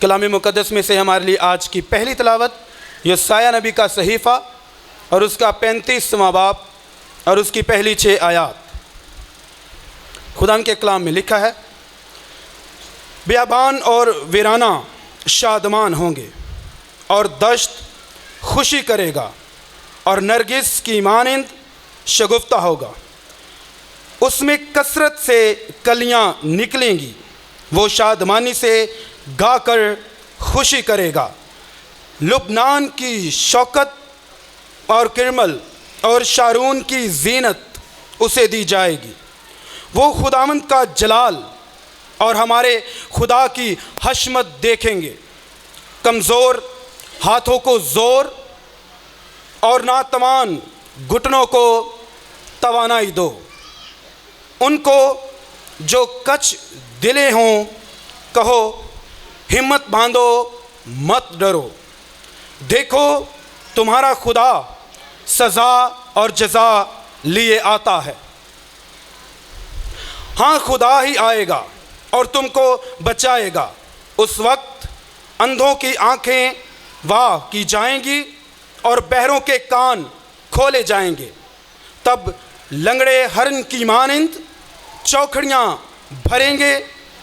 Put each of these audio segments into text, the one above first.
کلام مقدس میں سے ہمارے لیے آج کی پہلی تلاوت یسایہ نبی کا صحیفہ اور اس کا 35واں باب اور اس کی پہلی 6 آیات۔ خدا کے کلام میں لکھا ہے، بیابان اور ویرانہ شادمان ہوں گے اور دشت خوشی کرے گا اور نرگس کی مانند شگفتہ ہوگا، اس میں کثرت سے کلیاں نکلیں گی، وہ شادمانی سے گا کر خوشی کرے گا۔ لبنان کی شوکت اور کرمل اور شارون کی زینت اسے دی جائے گی، وہ خداوند کا جلال اور ہمارے خدا کی حشمت دیکھیں گے۔ کمزور ہاتھوں کو زور اور ناتوان گھٹنوں کو توانائی دو، ان کو جو کچ دلے ہوں کہو ہمت باندھو مت ڈرو، دیکھو تمہارا خدا سزا اور جزا لیے آتا ہے۔ ہاں خدا ہی آئے گا اور تم کو بچائے گا، اس وقت اندھوں کی آنکھیں واہ کی جائیں گی اور بہروں کے کان کھولے جائیں گے، تب لنگڑے ہرن کی مانند چوکھڑیاں بھریں گے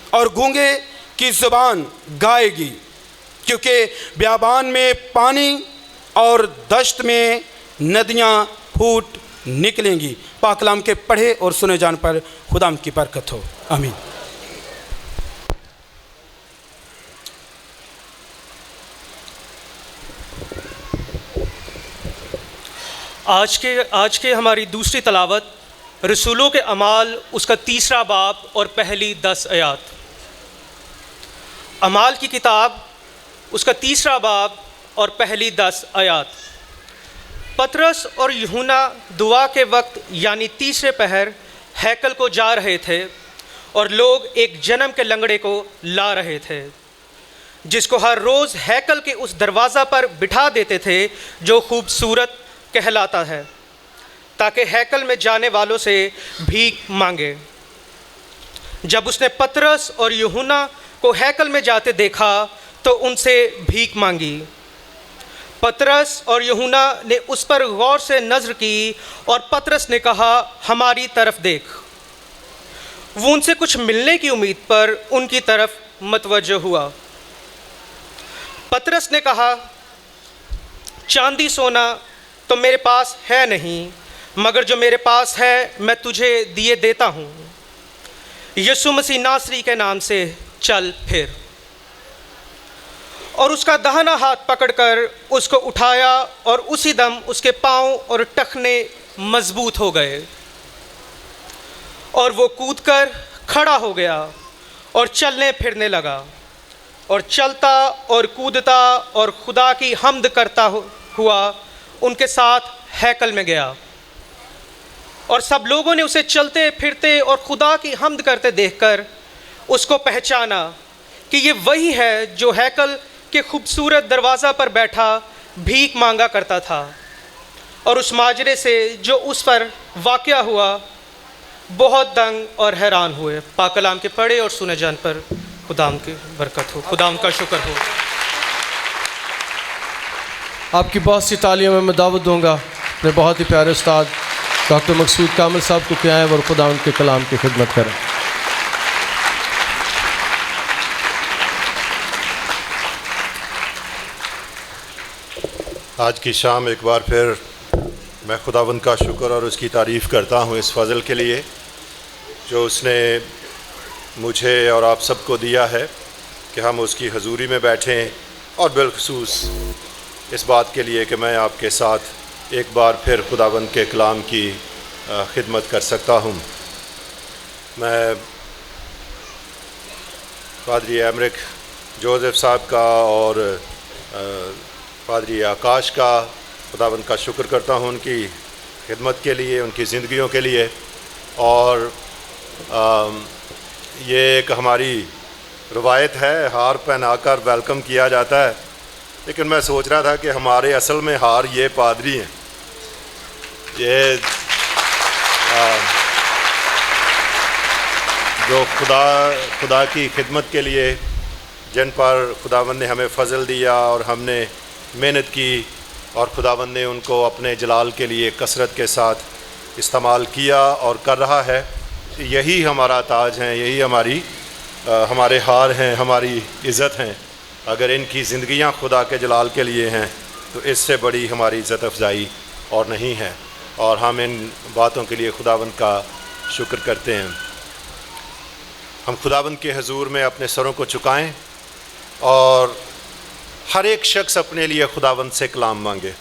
اور گونگے کی زبان گائے گی، کیونکہ بیابان میں پانی اور دشت میں ندیاں پھوٹ نکلیں گی۔ پاک کلام کے پڑھے اور سنے جان پر خدا کی برکت ہو، آمین۔ آج کے ہماری دوسری تلاوت رسولوں کے اعمال اس کا 3 باب اور پہلی 10 آیات۔ اعمال کی کتاب اس کا 3 باب اور پہلی 10 آیات۔ پطرس اور یوحنا دعا کے وقت یعنی تیسرے پہر ہیکل کو جا رہے تھے اور لوگ ایک جنم کے لنگڑے کو لا رہے تھے، جس کو ہر روز ہیکل کے اس دروازہ پر بٹھا دیتے تھے جو خوبصورت کہلاتا ہے، تاکہ ہیکل میں جانے والوں سے بھیک مانگے۔ جب اس نے پطرس اور یوحنا کو ہیکل میں جاتے دیکھا تو ان سے بھیک مانگی۔ پطرس اور یوحنا نے اس پر غور سے نظر کی اور پطرس نے کہا، ہماری طرف دیکھ۔ وہ ان سے کچھ ملنے کی امید پر ان کی طرف متوجہ ہوا۔ پطرس نے کہا، چاندی سونا تو میرے پاس ہے نہیں، مگر جو میرے پاس ہے میں تجھے دیے دیتا ہوں، یسوع مسیح ناصری کے نام سے چل پھر۔ اور اس کا داہنا ہاتھ پکڑ کر اس کو اٹھایا اور اسی دم اس کے پاؤں اور ٹخنے مضبوط ہو گئے، اور وہ کود کر کھڑا ہو گیا اور چلنے پھرنے لگا، اور چلتا اور کودتا اور خدا کی حمد کرتا ہوا ان کے ساتھ ہیکل میں گیا۔ اور سب لوگوں نے اسے چلتے پھرتے اور خدا کی حمد کرتے دیکھ کر اس کو پہچانا کہ یہ وہی ہے جو ہیکل کے خوبصورت دروازہ پر بیٹھا بھیک مانگا کرتا تھا۔ اور اس ماجرے سے جو اس پر واقع ہوا بہت دنگ اور حیران ہوئے۔ پاک کلام کے پڑھے اور سنے جان پر خداوند کی برکت ہو، خداوند کا شکر ہو۔ آپ کی بہت سی تعلیموں میں دعوت دوں گا اپنے بہت ہی پیارے استاد ڈاکٹر مقصود کامل صاحب کو کہ آئیں اور خداوند کے کلام کی خدمت کریں۔ آج کی شام ایک بار پھر میں خداوند کا شکر اور اس کی تعریف کرتا ہوں اس فضل کے لیے جو اس نے مجھے اور آپ سب کو دیا ہے کہ ہم اس کی حضوری میں بیٹھیں، اور بالخصوص اس بات کے لیے کہ میں آپ کے ساتھ ایک بار پھر خداوند کے کلام کی خدمت کر سکتا ہوں۔ میں پادری ایمرک جوزف صاحب کا اور پادری آکاش کا خداوند کا شکر کرتا ہوں ان کی خدمت کے لیے، ان کی زندگیوں کے لیے۔ اور یہ ایک ہماری روایت ہے، ہار پہنا کر ویلکم کیا جاتا ہے، لیکن میں سوچ رہا تھا کہ ہمارے اصل میں ہار یہ پادری ہیں، یہ جو خدا کی خدمت کے لیے جن پر خداوند نے ہمیں فضل دیا اور ہم نے محنت کی اور خداوند نے ان کو اپنے جلال کے لیے کثرت کے ساتھ استعمال کیا اور کر رہا ہے. یہی ہمارا تاج ہیں, یہی ہمارے ہار ہیں, ہماری عزت ہیں. اگر ان کی زندگیاں خدا کے جلال کے لیے ہیں تو اس سے بڑی ہماری عزت افزائی اور نہیں ہے, اور ہم ان باتوں کے لیے خداوند کا شکر کرتے ہیں. ہم خداوند کے حضور میں اپنے سروں کو جھکائیں اور ہر ایک شخص اپنے لیے خداوند سے کلام مانگے.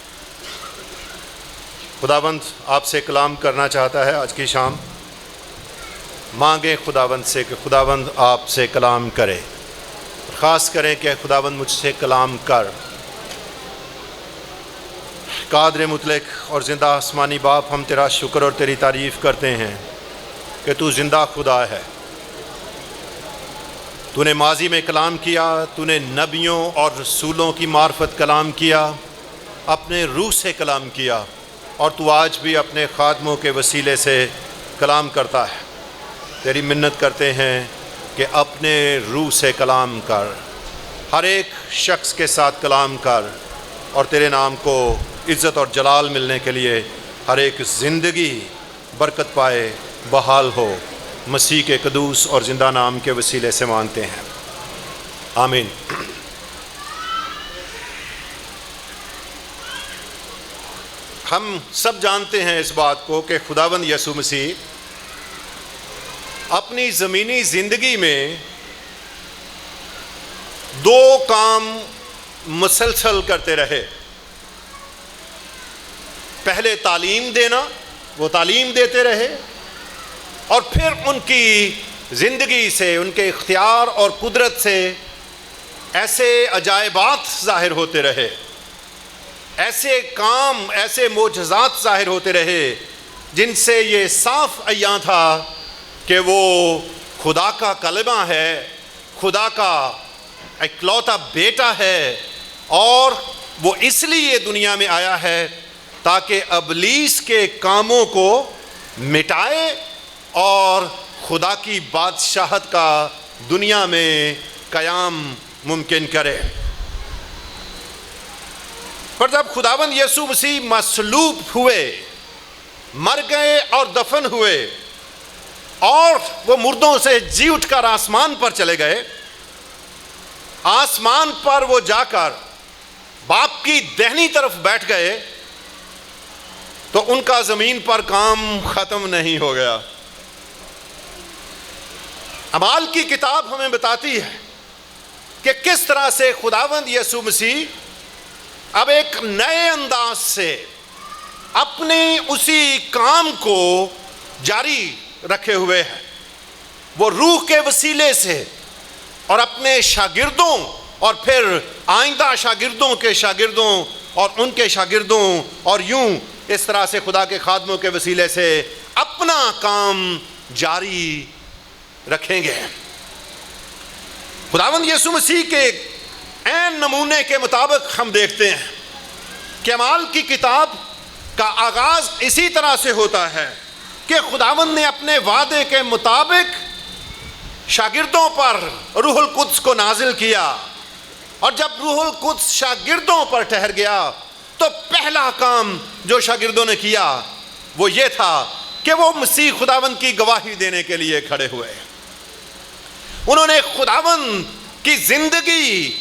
خداوند آپ سے کلام کرنا چاہتا ہے آج کی شام. مانگیں خداوند سے کہ خداوند آپ سے کلام کرے. خاص کریں کہ خداوند مجھ سے کلام کر. قادر مطلق اور زندہ آسمانی باپ, ہم تیرا شکر اور تیری تعریف کرتے ہیں کہ تو زندہ خدا ہے. تو نے ماضی میں کلام کیا, تو نے نبیوں اور رسولوں کی معرفت کلام کیا, اپنے روح سے کلام کیا, اور تو آج بھی اپنے خادموں کے وسیلے سے کلام کرتا ہے. تیری منت کرتے ہیں کہ اپنے روح سے کلام کر, ہر ایک شخص کے ساتھ کلام کر, اور تیرے نام کو عزت اور جلال ملنے کے لیے ہر ایک زندگی برکت پائے, بحال ہو. مسیح کے قدوس اور زندہ نام کے وسیلے سے مانتے ہیں, آمین. ہم سب جانتے ہیں اس بات کو کہ خداوند یسوع مسیح اپنی زمینی زندگی میں دو کام مسلسل کرتے رہے. پہلے تعلیم دینا, وہ تعلیم دیتے رہے, اور پھر ان کی زندگی سے, ان کے اختیار اور قدرت سے ایسے عجائبات ظاہر ہوتے رہے, ایسے کام, ایسے معجزات ظاہر ہوتے رہے جن سے یہ صاف عیاں تھا کہ وہ خدا کا کلمہ ہے, خدا کا اکلوتا بیٹا ہے, اور وہ اس لیے دنیا میں آیا ہے تاکہ ابلیس کے کاموں کو مٹائے اور خدا کی بادشاہت کا دنیا میں قیام ممکن کرے. پر جب خداوند یسوع مسیح مصلوب ہوئے, مر گئے اور دفن ہوئے, اور وہ مردوں سے جی اٹھ کر آسمان پر چلے گئے, آسمان پر وہ جا کر باپ کی دہنی طرف بیٹھ گئے, تو ان کا زمین پر کام ختم نہیں ہو گیا. اعمال کی کتاب ہمیں بتاتی ہے کہ کس طرح سے خداوند یسوع مسیح اب ایک نئے انداز سے اپنے اسی کام کو جاری رکھے ہوئے ہیں. وہ روح کے وسیلے سے اور اپنے شاگردوں اور پھر آئندہ شاگردوں کے شاگردوں اور ان کے شاگردوں اور یوں اس طرح سے خدا کے خادموں کے وسیلے سے اپنا کام جاری رکھیں گے. خداوند یسوع مسیح کے عین نمونے کے مطابق ہم دیکھتے ہیں کہ اعمال کی کتاب کا آغاز اسی طرح سے ہوتا ہے کہ خداوند نے اپنے وعدے کے مطابق شاگردوں پر روح القدس کو نازل کیا, اور جب روح القدس شاگردوں پر ٹھہر گیا تو پہلا کام جو شاگردوں نے کیا وہ یہ تھا کہ وہ مسیح خداوند کی گواہی دینے کے لیے کھڑے ہوئے. انہوں نے خداوند کی زندگی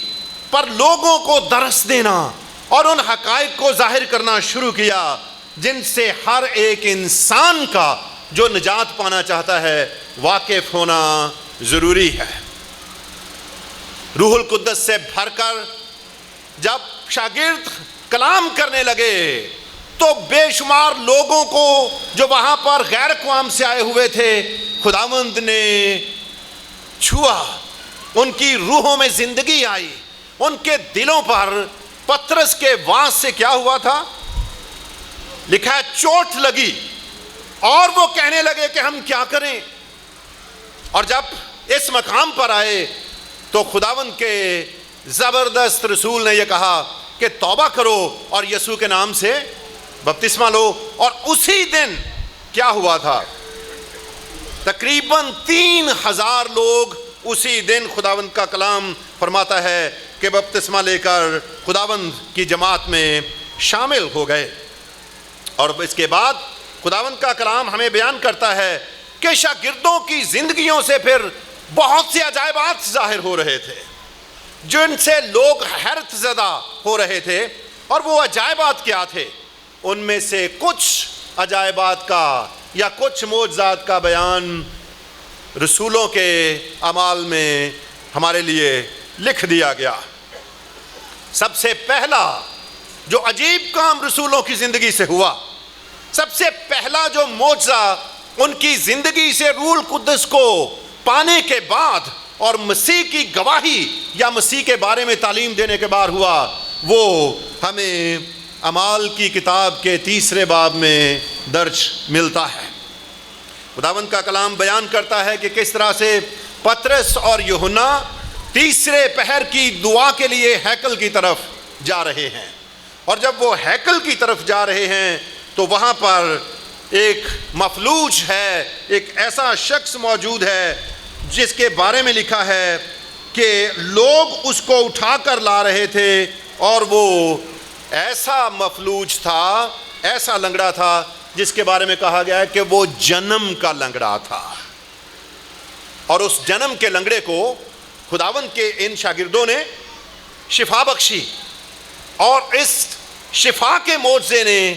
پر لوگوں کو درس دینا اور ان حقائق کو ظاہر کرنا شروع کیا جن سے ہر ایک انسان کا جو نجات پانا چاہتا ہے واقف ہونا ضروری ہے. روح القدس سے بھر کر جب شاگرد کلام کرنے لگے تو بے شمار لوگوں کو جو وہاں پر غیر اقوام سے آئے ہوئے تھے خداوند نے چھوا, ان کی روحوں میں زندگی آئی, ان کے دلوں پر پترس کے وعظ سے کیا ہوا تھا, لکھا ہے چوٹ لگی, اور وہ کہنے لگے کہ ہم کیا کریں. اور جب اس مقام پر آئے تو خداوند کے زبردست رسول نے یہ کہا کہ توبہ کرو اور یسوع کے نام سے بپتسمہ لو. اور اسی دن کیا ہوا تھا, تقریباً 3000 لوگ اسی دن خداوند کا کلام فرماتا ہے کہ بپتسمہ لے کر خداوند کی جماعت میں شامل ہو گئے۔ اور اس کے بعد خداوند کا کلام ہمیں بیان کرتا ہے کہ شاگردوں کی زندگیوں سے پھر بہت سے عجائبات ظاہر ہو رہے تھے جن سے لوگ حیرت زدہ ہو رہے تھے۔ اور وہ عجائبات کیا تھے؟ ان میں سے کچھ عجائبات کا یا کچھ معجزات کا بیان رسولوں کے اعمال میں ہمارے لیے لکھ دیا گیا۔ سب سے پہلا جو عجیب کام رسولوں کی زندگی سے ہوا، سب سے پہلا جو معجزہ ان کی زندگی سے روح القدس کو پانے کے بعد اور مسیح کی گواہی یا مسیح کے بارے میں تعلیم دینے کے بعد ہوا، وہ ہمیں اعمال کی کتاب کے 3 باب میں درج ملتا ہے۔ خداوند کا کلام بیان کرتا ہے کہ کس طرح سے پطرس اور یوحنا تیسرے پہر کی دعا کے لیے ہیکل کی طرف جا رہے ہیں، اور جب وہ ہیکل کی طرف جا رہے ہیں تو وہاں پر ایک مفلوج ہے، ایک ایسا شخص موجود ہے جس کے بارے میں لکھا ہے کہ لوگ اس کو اٹھا کر لا رہے تھے، اور وہ ایسا مفلوج تھا، ایسا لنگڑا تھا جس کے بارے میں کہا گیا ہے کہ وہ جنم کا لنگڑا تھا۔ اور اس جنم کے لنگڑے کو خداوند کے ان شاگردوں نے شفا بخشی، اور اس شفا کے معجزے نے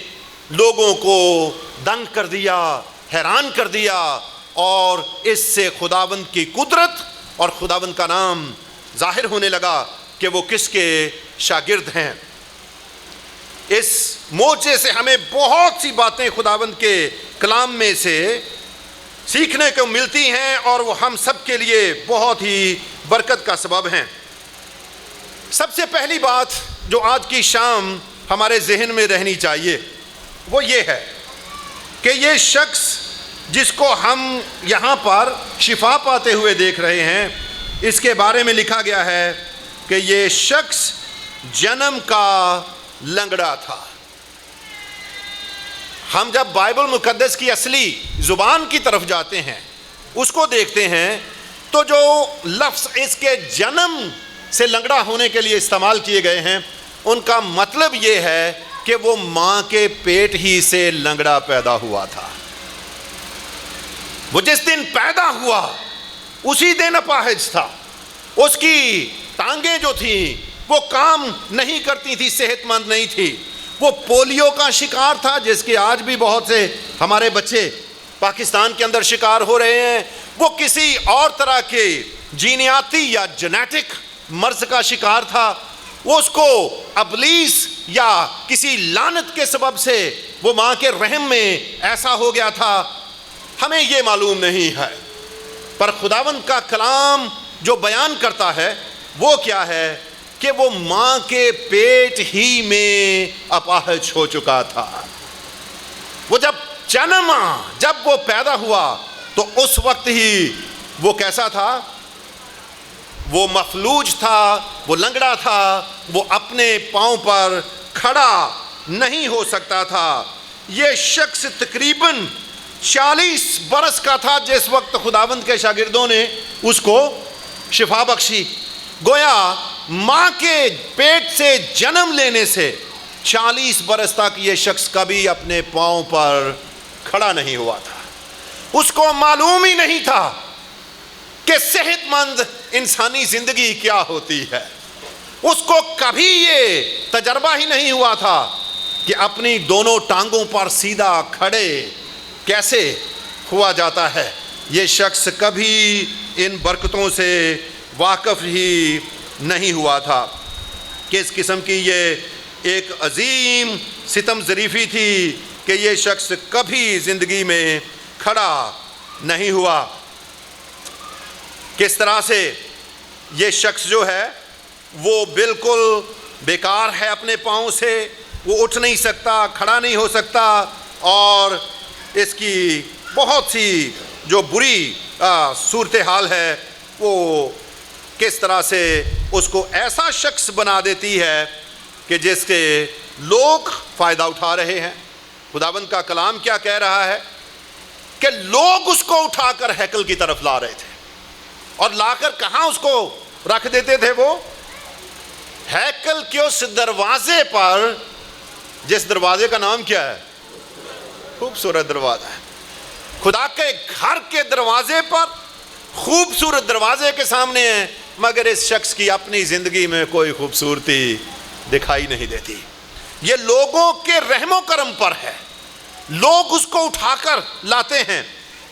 لوگوں کو دنگ کر دیا، حیران کر دیا، اور اس سے خداوند کی قدرت اور خداوند کا نام ظاہر ہونے لگا کہ وہ کس کے شاگرد ہیں۔ اس معجزے سے ہمیں بہت سی باتیں خداوند کے کلام میں سے سیکھنے کو ملتی ہیں، اور وہ ہم سب کے لیے بہت ہی برکت کا سبب ہیں۔ سب سے پہلی بات جو آج کی شام ہمارے ذہن میں رہنی چاہیے وہ یہ ہے کہ یہ شخص جس کو ہم یہاں پر شفا پاتے ہوئے دیکھ رہے ہیں، اس کے بارے میں لکھا گیا ہے کہ یہ شخص جنم کا لنگڑا تھا۔ ہم جب بائبل مقدس کی اصلی زبان کی طرف جاتے ہیں، اس کو دیکھتے ہیں، تو جو لفظ اس کے جنم سے لنگڑا ہونے کے لیے استعمال کیے گئے ہیں، ان کا مطلب یہ ہے کہ وہ ماں کے پیٹ ہی سے لنگڑا پیدا ہوا تھا۔ وہ جس دن پیدا ہوا اسی دن اپاہج تھا، اس کی ٹانگیں جو تھیں وہ کام نہیں کرتی تھی، صحت مند نہیں تھی، وہ پولیو کا شکار تھا، جس کے آج بھی بہت سے ہمارے بچے پاکستان کے اندر شکار ہو رہے ہیں۔ وہ کسی اور طرح کے جینیاتی یا جینیٹک مرض کا شکار تھا، وہ اس کو ابلیس یا کسی لعنت کے سبب سے وہ ماں کے رحم میں ایسا ہو گیا تھا، ہمیں یہ معلوم نہیں ہے۔ پر خداوند کا کلام جو بیان کرتا ہے وہ کیا ہے کہ وہ ماں کے پیٹ ہی میں اپاہج ہو چکا تھا۔ وہ جب وہ پیدا ہوا تو اس وقت ہی وہ کیسا تھا؟ وہ مفلوج تھا، وہ لنگڑا تھا، وہ اپنے پاؤں پر کھڑا نہیں ہو سکتا تھا۔ یہ شخص تقریباً 40 برس کا تھا جس وقت خداوند کے شاگردوں نے اس کو شفا بخشی۔ گویا ماں کے پیٹ سے جنم لینے سے 40 برس تک یہ شخص کبھی اپنے پاؤں پر کھڑا نہیں ہوا تھا۔ اس کو معلوم ہی نہیں تھا کہ صحت مند انسانی زندگی کیا ہوتی ہے۔ اس کو کبھی یہ تجربہ ہی نہیں ہوا تھا کہ اپنی دونوں ٹانگوں پر سیدھا کھڑے کیسے ہوا جاتا ہے۔ یہ شخص کبھی ان برکتوں سے واقف ہی نہیں ہوا تھا۔ کس قسم کی یہ ایک عظیم ستم ظریفی تھی کہ یہ شخص کبھی زندگی میں کھڑا نہیں ہوا۔ کس طرح سے یہ شخص جو ہے وہ بالکل بیکار ہے اپنے پاؤں سے، وہ اٹھ نہیں سکتا، کھڑا نہیں ہو سکتا، اور اس کی بہت سی جو بری صورتحال ہے وہ کس طرح سے اس کو ایسا شخص بنا دیتی ہے کہ جس کے لوگ فائدہ اٹھا رہے ہیں۔ خداوند کا کلام کیا کہہ رہا ہے کہ لوگ اس کو اٹھا کر ہیکل کی طرف لا رہے تھے۔ اور لا کر کہاں اس کو رکھ دیتے تھے؟ وہ ہیکل کے اس دروازے پر، جس دروازے کا نام کیا ہے؟ خوبصورت دروازہ ہے. خدا کے گھر کے دروازے پر، خوبصورت دروازے کے سامنے ہے، مگر اس شخص کی اپنی زندگی میں کوئی خوبصورتی دکھائی نہیں دیتی. یہ لوگوں کے رحم و کرم پر ہے، لوگ اس کو اٹھا کر لاتے ہیں.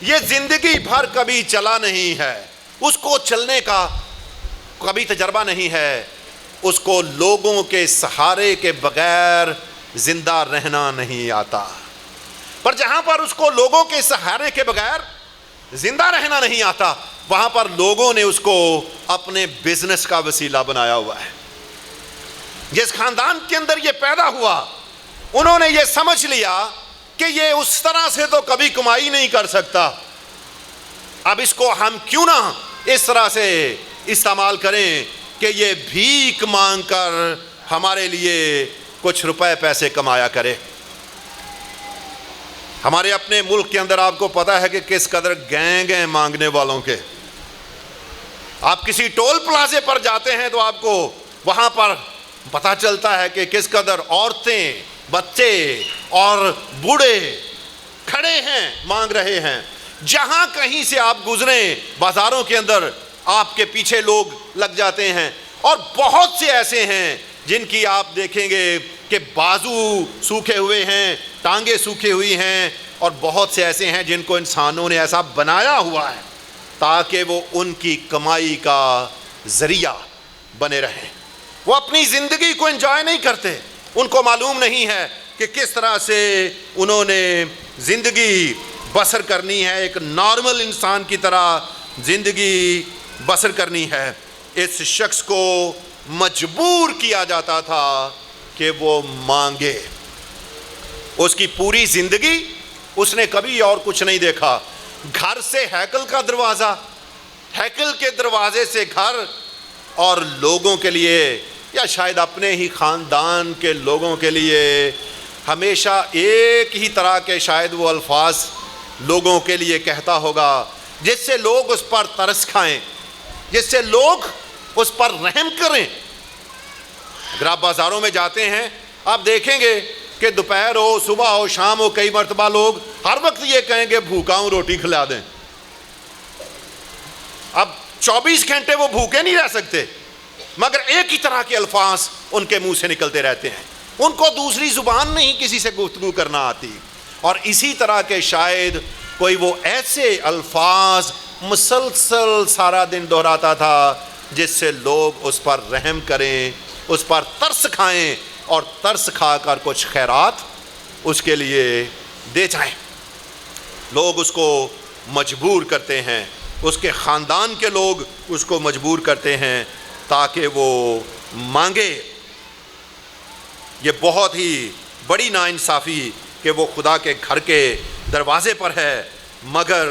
یہ زندگی بھر کبھی چلا نہیں ہے، اس کو چلنے کا کبھی تجربہ نہیں ہے، اس کو لوگوں کے سہارے کے بغیر زندہ رہنا نہیں آتا. پر جہاں پر اس کو لوگوں کے سہارے کے بغیر زندہ رہنا نہیں آتا، وہاں پر لوگوں نے اس کو اپنے بزنس کا وسیلہ بنایا ہوا ہے. جس خاندان کے اندر یہ پیدا ہوا، انہوں نے یہ سمجھ لیا کہ یہ اس طرح سے تو کبھی کمائی نہیں کر سکتا، اب اس کو ہم کیوں نہ اس طرح سے استعمال کریں کہ یہ بھیک مانگ کر ہمارے لیے کچھ روپے پیسے کمایا کرے. ہمارے اپنے ملک کے اندر آپ کو پتا ہے کہ کس قدر گینگ ہیں مانگنے والوں کے. آپ کسی ٹول پلازے پر جاتے ہیں تو آپ کو وہاں پر پتا چلتا ہے کہ کس قدر عورتیں، بچے اور بوڑھے کھڑے ہیں، مانگ رہے ہیں. جہاں کہیں سے آپ گزریں بازاروں کے اندر، آپ کے پیچھے لوگ لگ جاتے ہیں. اور بہت سے ایسے ہیں جن کی آپ دیکھیں گے کہ بازو سوکھے ہوئے ہیں، ٹانگیں سوکھی ہوئی ہیں، اور بہت سے ایسے ہیں جن کو انسانوں نے ایسا بنایا ہوا ہے تاکہ وہ ان کی کمائی کا ذریعہ بنے رہیں. وہ اپنی زندگی کو انجوائے نہیں کرتے، ان کو معلوم نہیں ہے کہ کس طرح سے انہوں نے زندگی بسر کرنی ہے، ایک نارمل انسان کی طرح زندگی بسر کرنی ہے. اس شخص کو مجبور کیا جاتا تھا کہ وہ مانگے. اس کی پوری زندگی اس نے کبھی اور کچھ نہیں دیکھا. گھر سے ہیکل کا دروازہ، ہیکل کے دروازے سے گھر، اور لوگوں کے لیے یا شاید اپنے ہی خاندان کے لوگوں کے لیے ہمیشہ ایک ہی طرح کے شاید وہ الفاظ لوگوں کے لیے کہتا ہوگا جس سے لوگ اس پر ترس کھائیں، جس سے لوگ اس پر رحم کریں. اگر آپ بازاروں میں جاتے ہیں آپ دیکھیں گے کہ دوپہر ہو، صبح ہو، شام ہو، کئی مرتبہ لوگ ہر وقت یہ کہیں گے بھوکا ہوں روٹی کھلا دیں. اب 24 گھنٹے وہ بھوکے نہیں رہ سکتے، مگر ایک ہی طرح کے الفاظ ان کے منہ سے نکلتے رہتے ہیں. ان کو دوسری زبان نہیں کسی سے گفتگو کرنا آتی. اور اسی طرح کے شاید کوئی وہ ایسے الفاظ مسلسل سارا دن دہراتا تھا جس سے لوگ اس پر رحم کریں، اس پر ترس کھائیں، اور ترس کھا کر کچھ خیرات اس کے لیے دے جائیں. لوگ اس کو مجبور کرتے ہیں، اس کے خاندان کے لوگ اس کو مجبور کرتے ہیں تاکہ وہ مانگے. یہ بہت ہی بڑی ناانصافی کہ وہ خدا کے گھر کے دروازے پر ہے مگر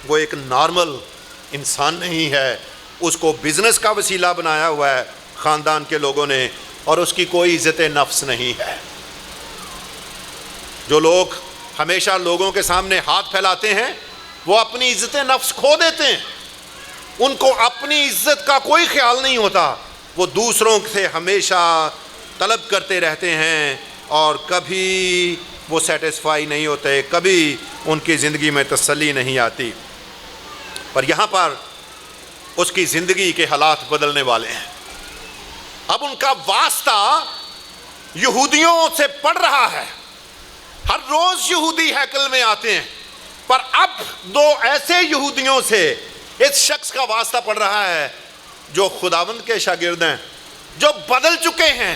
وہ ایک نارمل انسان نہیں ہے. اس کو بزنس کا وسیلہ بنایا ہوا ہے خاندان کے لوگوں نے، اور اس کی کوئی عزت نفس نہیں ہے. جو لوگ ہمیشہ لوگوں کے سامنے ہاتھ پھیلاتے ہیں وہ اپنی عزت نفس کھو دیتے ہیں. ان کو اپنی عزت کا کوئی خیال نہیں ہوتا، وہ دوسروں سے ہمیشہ طلب کرتے رہتے ہیں اور کبھی وہ سیٹسفائی نہیں ہوتے، کبھی ان کی زندگی میں تسلی نہیں آتی. پر یہاں پر اس کی زندگی کے حالات بدلنے والے ہیں. اب ان کا واسطہ یہودیوں سے پڑ رہا ہے. ہر روز یہودی ہیکل میں آتے ہیں، پر اب دو ایسے یہودیوں سے اس شخص کا واسطہ پڑ رہا ہے جو خداوند کے شاگرد ہیں، جو بدل چکے ہیں،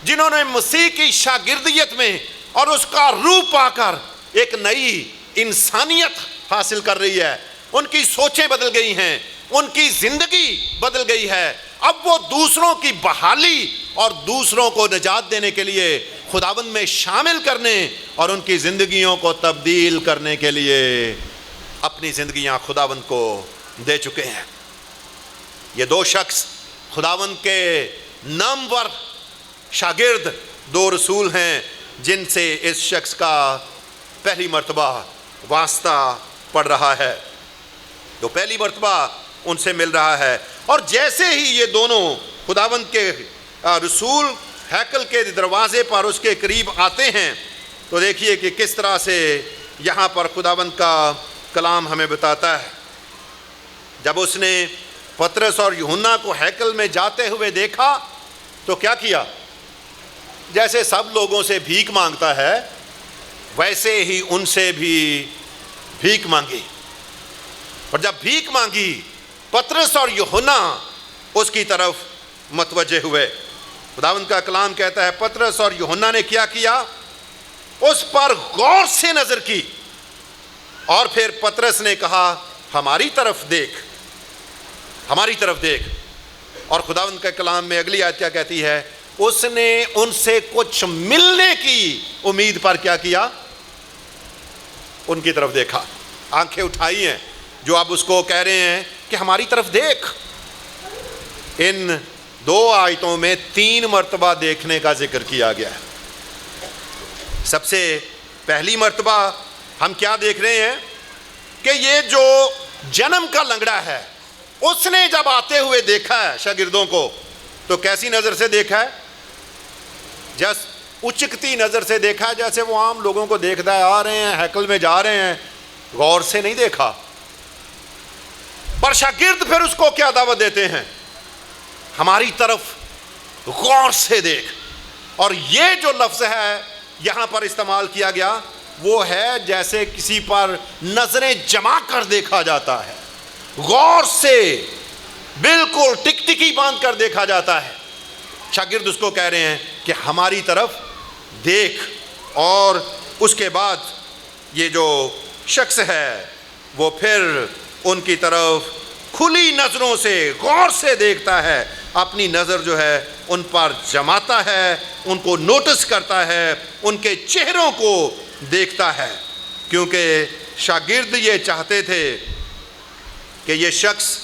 جنہوں نے مسیح کی شاگردیت میں اور اس کا روح پا کر ایک نئی انسانیت حاصل کر رہی ہے. ان کی سوچیں بدل گئی ہیں، ان کی زندگی بدل گئی ہے. اب وہ دوسروں کی بحالی اور دوسروں کو نجات دینے کے لیے خداوند میں شامل کرنے اور ان کی زندگیوں کو تبدیل کرنے کے لیے اپنی زندگیاں خداوند کو دے چکے ہیں. یہ دو شخص خداوند کے نامور شاگرد، دو رسول ہیں جن سے اس شخص کا پہلی مرتبہ واسطہ پڑ رہا ہے. تو پہلی مرتبہ ان سے مل رہا ہے. اور جیسے ہی یہ دونوں خداوند کے رسول ہیکل کے دروازے پر اس کے قریب آتے ہیں تو دیکھیے کہ کس طرح سے یہاں پر خداوند کا کلام ہمیں بتاتا ہے. جب اس نے پطرس اور یوحنا کو ہیکل میں جاتے ہوئے دیکھا تو کیا کیا؟ جیسے سب لوگوں سے بھیک مانگتا ہے ویسے ہی ان سے بھی بھیک مانگی. اور جب بھیک مانگی پطرس اور یوحنا اس کی طرف متوجہ ہوئے. خداوند کا کلام کہتا ہے پطرس اور یوحنا نے کیا کیا؟ اس پر غور سے نظر کی اور پھر پطرس نے کہا ہماری طرف دیکھ، ہماری طرف دیکھ. اور خداوند کے کلام میں اگلی آیت کیا کہتی ہے؟ اس نے ان سے کچھ ملنے کی امید پر کیا کیا؟ ان کی طرف دیکھا، آنکھیں اٹھائی ہیں جو اب اس کو کہہ رہے ہیں کہ ہماری طرف دیکھ. ان 2 آیتوں میں 3 مرتبہ دیکھنے کا ذکر کیا گیا ہے. سب سے پہلی مرتبہ ہم کیا دیکھ رہے ہیں کہ یہ جو جنم کا لنگڑا ہے اس نے جب آتے ہوئے دیکھا ہے شاگردوں کو تو کیسی نظر سے دیکھا ہے؟ جس اچکتی نظر سے دیکھا ہے، جیسے وہ عام لوگوں کو دیکھتا ہے، آ رہے ہیں ہیکل میں جا رہے ہیں، غور سے نہیں دیکھا. پر شاگرد پھر اس کو کیا دعوت دیتے ہیں؟ ہماری طرف غور سے دیکھ. اور یہ جو لفظ ہے یہاں پر استعمال کیا گیا وہ ہے جیسے کسی پر نظریں جما کر دیکھا جاتا ہے، غور سے بالکل ٹکٹکی باندھ کر دیکھا جاتا ہے. شاگرد اس کو کہہ رہے ہیں کہ ہماری طرف دیکھ. اور اس کے بعد یہ جو شخص ہے وہ پھر ان کی طرف کھلی نظروں سے غور سے دیکھتا ہے، اپنی نظر جو ہے ان پر جماتا ہے، ان کو نوٹس کرتا ہے، ان کے چہروں کو دیکھتا ہے. کیونکہ شاگرد یہ چاہتے تھے کہ یہ شخص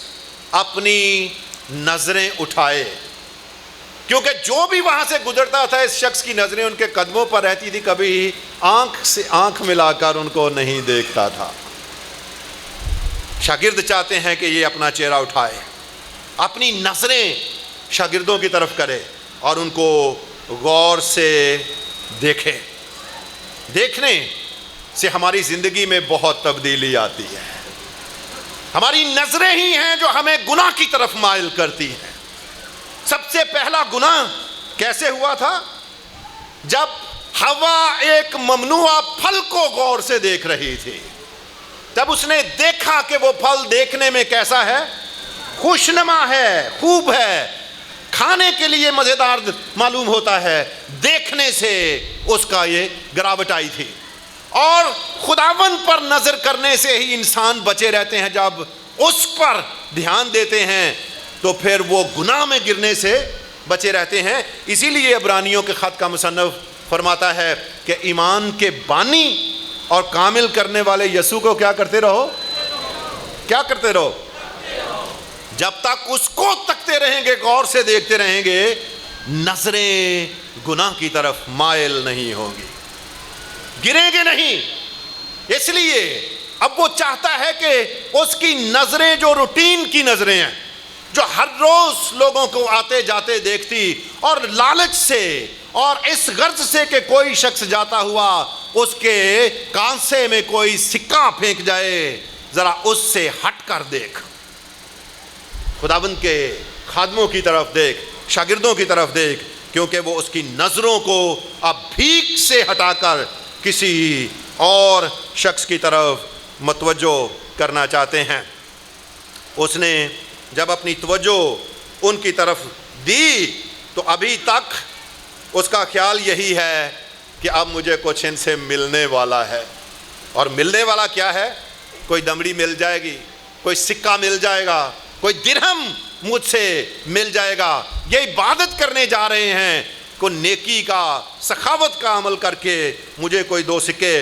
اپنی نظریں اٹھائے، کیونکہ جو بھی وہاں سے گزرتا تھا اس شخص کی نظریں ان کے قدموں پر رہتی تھی، کبھی آنکھ سے آنکھ ملا کر ان کو نہیں دیکھتا تھا. شاگرد چاہتے ہیں کہ یہ اپنا چہرہ اٹھائے، اپنی نظریں شاگردوں کی طرف کرے اور ان کو غور سے دیکھے. دیکھنے سے ہماری زندگی میں بہت تبدیلی آتی ہے. ہماری نظریں ہی ہیں جو ہمیں گناہ کی طرف مائل کرتی ہیں. سب سے پہلا گناہ کیسے ہوا تھا؟ جب ہوا ایک ممنوعہ پھل کو غور سے دیکھ رہی تھی. جب اس نے دیکھا کہ وہ پھل دیکھنے میں کیسا ہے؟ خوشنما ہے، خوب ہے، کھانے کے لیے مزیدار معلوم ہوتا ہے، دیکھنے سے اس کا یہ گراوٹ آئی تھی. اور خداوند پر نظر کرنے سے ہی انسان بچے رہتے ہیں. جب اس پر دھیان دیتے ہیں تو پھر وہ گناہ میں گرنے سے بچے رہتے ہیں. اسی لیے عبرانیوں کے خط کا مصنف فرماتا ہے کہ ایمان کے بانی اور کامل کرنے والے یسوع کو کیا کرتے رہو؟ کیا کرتے رہو؟ جب تک اس کو تکتے رہیں گے، غور سے دیکھتے رہیں گے، نظریں گناہ کی طرف مائل نہیں ہوں گی، گریں گے نہیں. اس لیے اب وہ چاہتا ہے کہ اس کی نظریں جو روٹین کی نظریں ہیں، جو ہر روز لوگوں کو آتے جاتے دیکھتی اور لالچ سے اور اس غرض سے کہ کوئی شخص جاتا ہوا اس کے کانسے میں کوئی سکہ پھینک جائے، ذرا اس سے ہٹ کر دیکھ. خداوند کے خادموں کی طرف دیکھ، شاگردوں کی طرف دیکھ، کیونکہ وہ اس کی نظروں کو اب بھیک سے ہٹا کر کسی اور شخص کی طرف متوجہ کرنا چاہتے ہیں. اس نے جب اپنی توجہ ان کی طرف دی تو ابھی تک اس کا خیال یہی ہے کہ اب مجھے کچھ ان سے ملنے والا ہے. اور ملنے والا کیا ہے؟ کوئی دمڑی مل جائے گی، کوئی سکہ مل جائے گا، کوئی درہم مجھ سے مل جائے گا. یہ عبادت کرنے جا رہے ہیں، کوئی نیکی کا، سخاوت کا عمل کر کے مجھے کوئی 2 سکے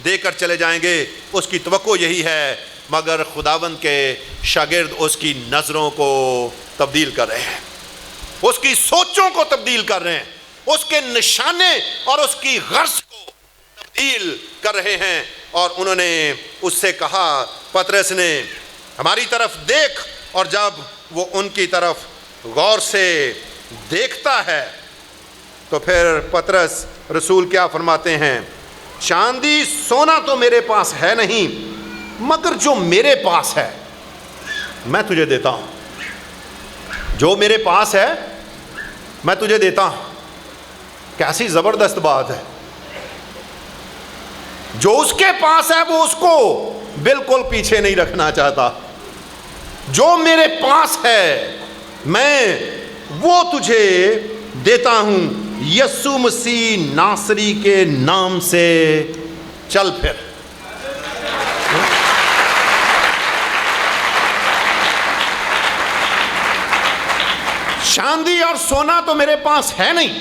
دے کر چلے جائیں گے. اس کی توقع یہی ہے. مگر خداوند کے شاگرد اس کی نظروں کو تبدیل کر رہے ہیں، اس کی سوچوں کو تبدیل کر رہے ہیں، اس کے نشانے اور اس کی غرض کو تبدیل کر رہے ہیں. اور انہوں نے اس سے کہا، پطرس نے، ہماری طرف دیکھ اور جب وہ ان کی طرف غور سے دیکھتا ہے تو پھر پطرس رسول کیا فرماتے ہیں؟ چاندی سونا تو میرے پاس ہے نہیں، مگر جو میرے پاس ہے میں تجھے دیتا ہوں۔ جو میرے پاس ہے میں تجھے دیتا ہوں۔ کیسی زبردست بات ہے۔ جو اس کے پاس ہے وہ اس کو بالکل پیچھے نہیں رکھنا چاہتا۔ جو میرے پاس ہے میں وہ تجھے دیتا ہوں، یسوع مسیح ناصری کے نام سے چل پھر۔ چاندی اور سونا تو میرے پاس ہے نہیں،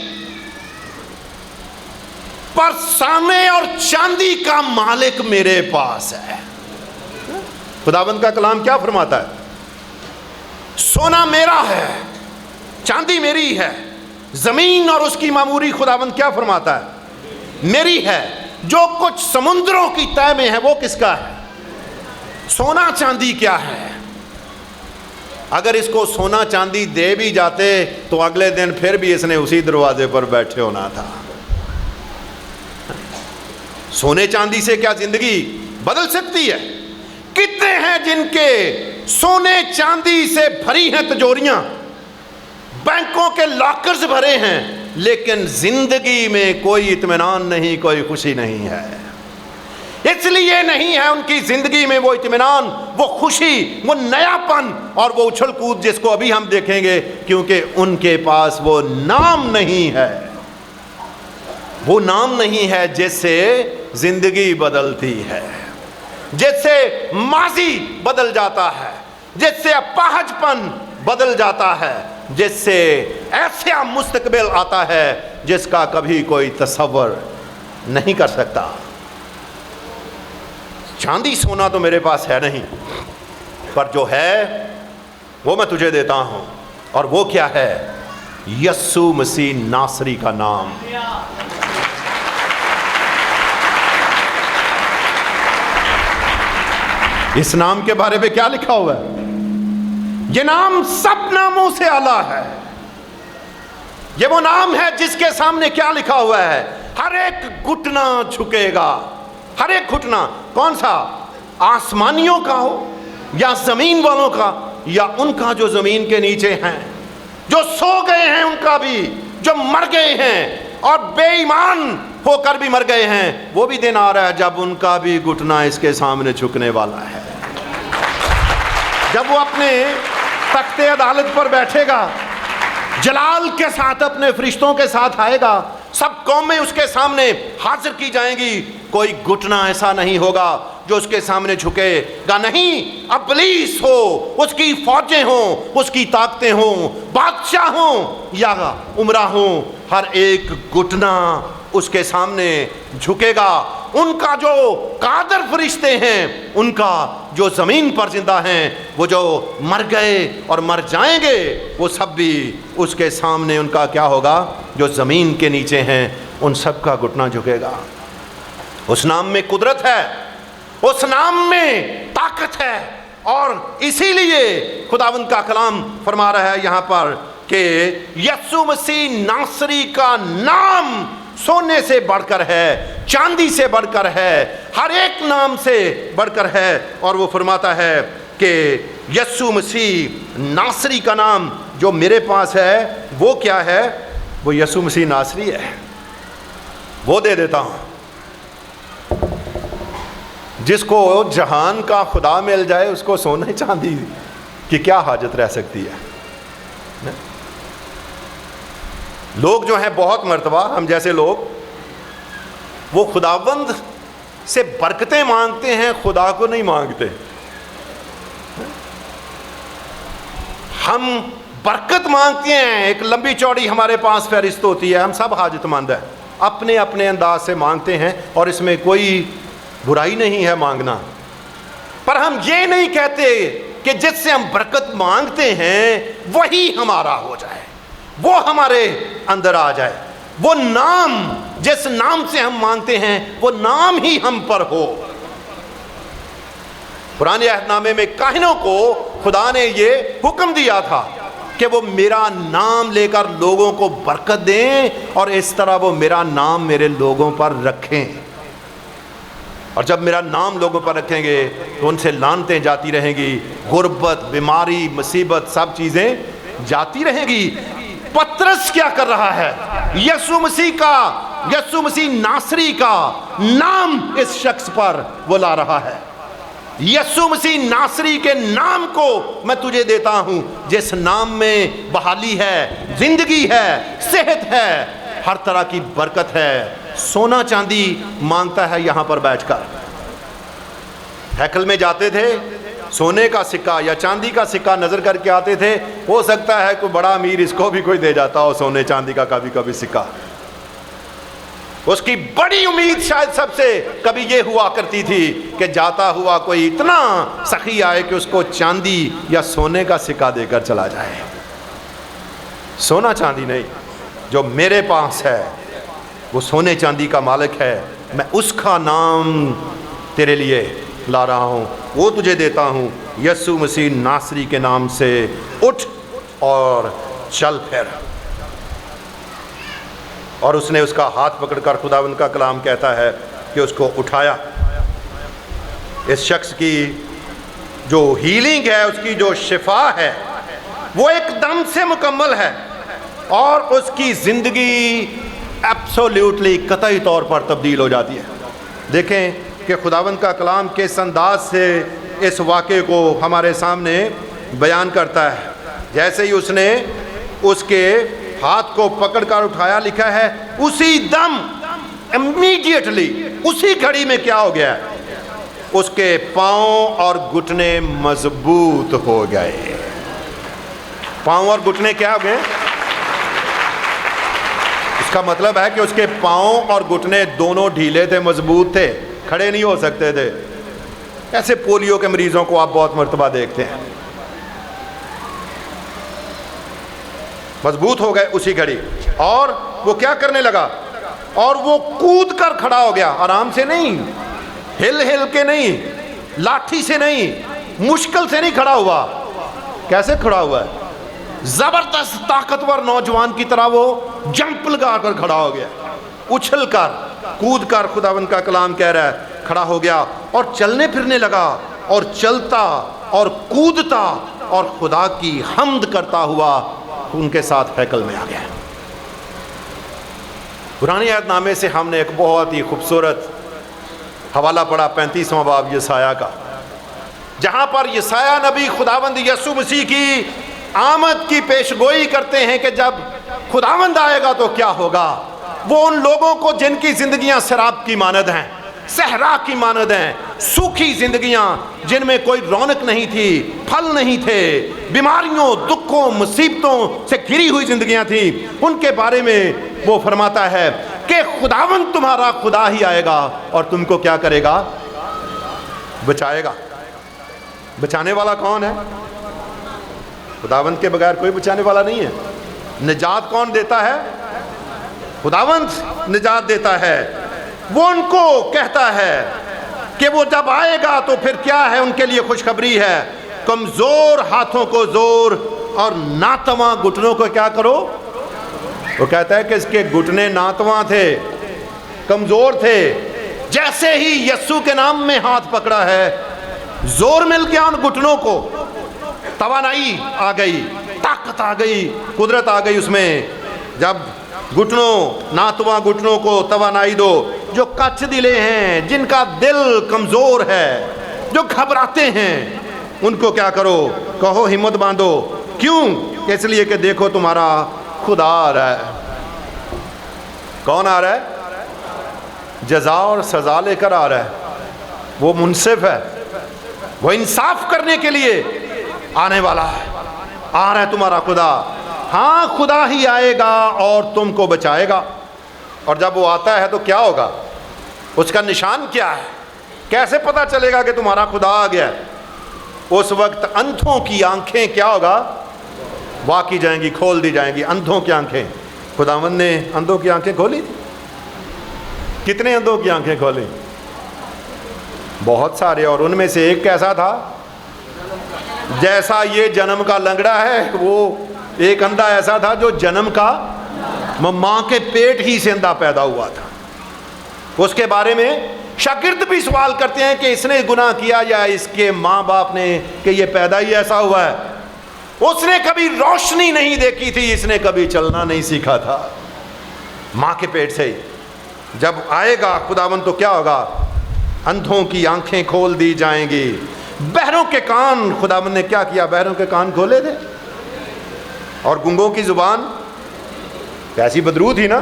پر سونے اور چاندی کا مالک میرے پاس ہے۔ خداوند کا کلام کیا فرماتا ہے؟ سونا میرا ہے، چاندی میری ہے، زمین اور اس کی معموری خداوند کیا فرماتا ہے؟ میری ہے۔ جو کچھ سمندروں کی تہہ میں ہے وہ کس کا ہے؟ سونا چاندی کیا ہے؟ اگر اس کو سونا چاندی دے بھی جاتے تو اگلے دن پھر بھی اس نے اسی دروازے پر بیٹھے ہونا تھا۔ سونے چاندی سے کیا زندگی بدل سکتی ہے؟ کتنے ہیں جن کے سونے چاندی سے بھری ہیں تجوریاں، بینکوں کے لاکرز بھرے ہیں، لیکن زندگی میں کوئی اطمینان نہیں، کوئی خوشی نہیں ہے۔ اس لیے نہیں ہے ان کی زندگی میں وہ اطمینان، وہ خوشی، وہ نیا پن اور وہ اچھل کود جس کو ابھی ہم دیکھیں گے، کیونکہ ان کے پاس وہ نام نہیں ہے۔ وہ نام نہیں ہے جس سے زندگی بدلتی ہے، جس سے ماضی بدل جاتا ہے، جس سے اپاہج پن بدل جاتا ہے، جس سے ایسا مستقبل آتا ہے جس کا کبھی کوئی تصور نہیں کر سکتا۔ چاندی سونا تو میرے پاس ہے نہیں، پر جو ہے وہ میں تجھے دیتا ہوں، اور وہ کیا ہے؟ یسوع مسیح ناصری کا نام۔ اس نام کے بارے میں کیا لکھا ہوا ہے؟ یہ نام سب ناموں سے اعلیٰ ہے۔ یہ وہ نام ہے جس کے سامنے کیا لکھا ہوا ہے؟ ہر ایک گھٹنا جھکے گا، ہر ایک گھٹنا۔ کون سا؟ آسمانیوں کا ہو یا زمین والوں کا، یا ان کا جو زمین کے نیچے ہیں، جو سو گئے ہیں ان کا بھی، جو مر گئے ہیں اور بے ایمان ہو کر بھی مر گئے ہیں، وہ بھی دن آ رہا ہے جب ان کا بھی گھٹنا اس کے سامنے جھکنے والا ہے۔ جب وہ اپنے تخت عدالت پر بیٹھے گا، جلال کے ساتھ اپنے فرشتوں کے ساتھ آئے گا، سب قومیں اس کے سامنے حاضر کی جائیں گی، کوئی گھٹنا ایسا نہیں ہوگا جو اس کے سامنے جھکے گا نہیں۔ ابلیس ہو، اس کی فوجیں ہوں، اس کی طاقتیں ہوں، بادشاہ ہوں یا عمرہ ہوں، ہر ایک گھٹنا اس کے سامنے جھکے گا۔ ان کا جو قادر فرشتے ہیں، ان کا جو زمین پر زندہ ہیں، وہ جو مر گئے اور مر جائیں گے، وہ سب بھی اس کے سامنے، ان کا کیا ہوگا؟ جو زمین کے نیچے ہیں ان سب کا گھٹنا جھکے گا۔ اس نام میں قدرت ہے، اس نام میں طاقت ہے، اور اسی لیے خداوند کا کلام فرما رہا ہے یہاں پر کہ یسوع مسیح ناصری کا نام سونے سے بڑھ کر ہے، چاندی سے بڑھ کر ہے، ہر ایک نام سے بڑھ کر ہے۔ اور وہ فرماتا ہے کہ یسوع مسیح ناصری کا نام جو میرے پاس ہے وہ کیا ہے؟ وہ یسوع مسیح ناصری ہے، وہ دے دیتا ہوں۔ جس کو جہان کا خدا مل جائے اس کو سونے چاندی کی کیا حاجت رہ سکتی ہے؟ لوگ جو ہیں بہت مرتبہ ہم جیسے لوگ، وہ خداوند سے برکتیں مانگتے ہیں، خدا کو نہیں مانگتے۔ ہم برکت مانگتے ہیں، ایک لمبی چوڑی ہمارے پاس فہرست ہوتی ہے، ہم سب حاجت مند ہیں، اپنے اپنے انداز سے مانگتے ہیں، اور اس میں کوئی برائی نہیں ہے مانگنا، پر ہم یہ نہیں کہتے کہ جس سے ہم برکت مانگتے ہیں وہی ہمارا ہو جائے، وہ ہمارے اندر آ جائے، وہ نام جس نام سے ہم مانگتے ہیں وہ نام ہی ہم پر ہو۔ پرانے عہد نامے میں کاہنوں کو خدا نے یہ حکم دیا تھا کہ وہ میرا نام لے کر لوگوں کو برکت دیں اور اس طرح وہ میرا نام میرے لوگوں پر رکھیں. اور جب میرا نام لوگوں پر رکھیں گے تو ان سے لعنتیں جاتی رہیں گی, غربت, بیماری, مصیبت, سب چیزیں جاتی رہیں گی. پطرس کیا کر رہا ہے؟ یسوع مسیح ناصری کا نام اس شخص پر وہ لا رہا ہے. یسوع مسیح ناصری کے نام کو میں تجھے دیتا ہوں جس نام میں بحالی ہے, زندگی ہے, صحت ہے, ہر طرح کی برکت ہے. سونا چاندی مانگتا ہے یہاں پر بیٹھ کر. ہیکل میں جاتے تھے, سونے کا سکہ یا چاندی کا سکہ نظر کر کے آتے تھے. ہو سکتا ہے کوئی بڑا امیر اس کو بھی کوئی دے جاتا ہو سونے چاندی کا کبھی سکہ. اس کی بڑی امید شاید سب سے کبھی یہ ہوا کرتی تھی کہ جاتا ہوا کوئی اتنا سخی آئے کہ اس کو چاندی یا سونے کا سکہ دے کر چلا جائے. سونا چاندی نہیں, جو میرے پاس ہے وہ سونے چاندی کا مالک ہے. میں اس کا نام تیرے لیے لا رہا ہوں, وہ تجھے دیتا ہوں. یسوع مسیح ناصری کے نام سے اٹھ اور چل پھر. اور اس نے اس کا ہاتھ پکڑ کر, خداوند کا کلام کہتا ہے کہ اس کو اٹھایا. اس شخص کی جو ہیلنگ ہے, اس کی جو شفا ہے, وہ ایک دم سے مکمل ہے اور اس کی زندگی ایبسولیوٹلی قطعی طور پر تبدیل ہو جاتی ہے. دیکھیں کہ خداوند کا کلام کس انداز سے اس واقعے کو ہمارے سامنے بیان کرتا ہے. جیسے ہی اس نے اس کے ہاتھ کو پکڑ کر اٹھایا, لکھا ہے اسی دم, امیڈیٹلی, اسی گھڑی میں کیا ہو گیا, اس کے پاؤں اور گھٹنے مضبوط ہو گئے. پاؤں اور گھٹنے کیا ہو گئے؟ اس کا مطلب ہے کہ اس کے پاؤں اور گھٹنے دونوں ڈھیلے تھے, مضبوط تھے, کھڑے نہیں ہو سکتے تھے. ایسے پولیو کے مریضوں کو آپ بہت مرتبہ دیکھتے ہیں, مضبوط ہو گئے اسی گھڑی. اور وہ کیا کرنے لگا, اور وہ کود کر کھڑا ہو گیا. آرام سے نہیں, ہل کے نہیں, لاٹھی سے نہیں, مشکل سے نہیں کھڑا ہوا. کیسے کھڑا ہوا ہے؟ زبردست طاقتور نوجوان کی طرح وہ جمپ لگا کر کھڑا ہو گیا, اچھل کر, کود کر. خداوند کا کلام کہہ رہا ہے کھڑا ہو گیا اور چلنے پھرنے لگا, اور چلتا اور کودتا اور خدا کی حمد کرتا ہوا ان کے ساتھ ہیکل میں آ گیا. پرانے عہد نامے سے ہم نے ایک بہت ہی خوبصورت حوالہ پڑھا 35واں باب یسایہ کا, جہاں پر یسایہ نبی خداوند یسوع مسیح کی آمد کی پیشگوئی کرتے ہیں کہ جب خداوند آئے گا تو کیا ہوگا. وہ ان لوگوں کو جن کی زندگیاں سراب کی مانند ہیں, صحرا کی مانند ہیں, سوکھی زندگیاں جن میں کوئی رونق نہیں تھی, پھل نہیں تھے, بیماریوں, دکھوں, مصیبتوں سے گھری ہوئی زندگیاں تھیں, ان کے بارے میں وہ فرماتا ہے کہ خداوند تمہارا خدا ہی آئے گا اور تم کو کیا کرے گا, بچائے گا. بچانے والا کون ہے؟ خداوند کے بغیر کوئی بچانے والا نہیں ہے. نجات کون دیتا ہے؟ خداوند نجات دیتا ہے. وہ ان کو کہتا ہے کہ وہ جب آئے گا تو پھر کیا ہے, ان کے لیے خوشخبری ہے, کمزور ہاتھوں کو زور اور ناتواں گھٹنوں کو کیا کرو. وہ کہتا ہے کہ اس کے گھٹنے ناتواں تھے, کمزور تھے. جیسے ہی یسوع کے نام میں ہاتھ پکڑا ہے, زور مل گیا ان گھٹنوں کو, توانائی آ گئی, طاقت آ گئی, قدرت آ گئی اس میں. جب گھٹنوں, ناتواں گھٹنوں کو توانائی دو. جو کچھ دلے ہیں, جن کا دل کمزور ہے, جو گھبراتے ہیں, ان کو کیا کرو, کہو ہمت باندھو. کیوں؟ اس لیے کہ دیکھو تمہارا خدا آ رہا ہے. کون آ رہا ہے؟ جزا اور سزا لے کر آ رہا ہے. وہ منصف ہے, وہ انصاف کرنے کے لیے آنے والا ہے. آ رہا ہے تمہارا خدا. ہاں, خدا ہی آئے گا اور تم کو بچائے گا. اور جب وہ آتا ہے تو کیا ہوگا, اس کا نشان کیا ہے, کیسے پتا چلے گا کہ تمہارا خدا آ گیا ہے؟ اس وقت اندھوں کی آنکھیں کیا ہوگا, وا کی جائیں گی, کھول دی جائیں گی. اندھوں کی آنکھیں, خداوند نے اندھوں کی آنکھیں کھولی تھی. کتنے اندھوں کی آنکھیں کھولی؟ بہت سارے. اور ان میں سے ایک کیسا تھا؟ جیسا یہ جنم کا لنگڑا ہے، وہ ایک اندھا ایسا تھا جو جنم کا ماں کے پیٹ ہی سے اندھا پیدا ہوا تھا. اس کے بارے میں شاگرد بھی سوال کرتے ہیں کہ اس نے گناہ کیا یا اس کے ماں باپ نے، کہ یہ پیدا ہی ایسا ہوا ہے. اس نے کبھی روشنی نہیں دیکھی تھی، اس نے کبھی چلنا نہیں سیکھا تھا. ماں کے پیٹ سے ہی جب آئے گا خداوند تو کیا ہوگا؟ اندھوں کی آنکھیں کھول دی جائیں گی، بہروں کے کان. خداوند نے کیا کیا؟ بہروں کے کان کھولے تھے. اور گنگوں کی زبان کیسی بدرو تھی نا،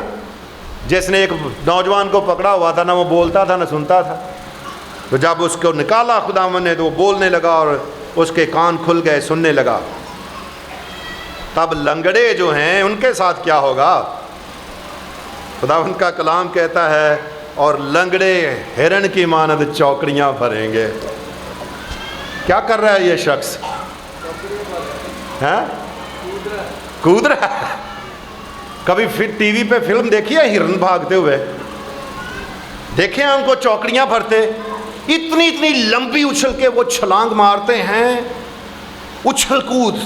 جس نے ایک نوجوان کو پکڑا ہوا تھا، نہ وہ بولتا تھا نہ سنتا تھا. تو جب اس کو نکالا خداوند نے تو وہ بولنے لگا اور اس کے کان کھل گئے، سننے لگا. تب لنگڑے جو ہیں ان کے ساتھ کیا ہوگا؟ خداوند کا کلام کہتا ہے اور لنگڑے ہرن کی مانند چوکڑیاں بھریں گے. کیا کر رہا ہے یہ شخص؟ کود رہا ہے. کبھی پھر ٹی وی پہ فلم دیکھی ہے ہرن بھاگتے ہوئے؟ دیکھیں ان کو چوکڑیاں بھرتے، اتنی اتنی لمبی اچھل کے وہ چھلانگ مارتے ہیں، اچھل کود.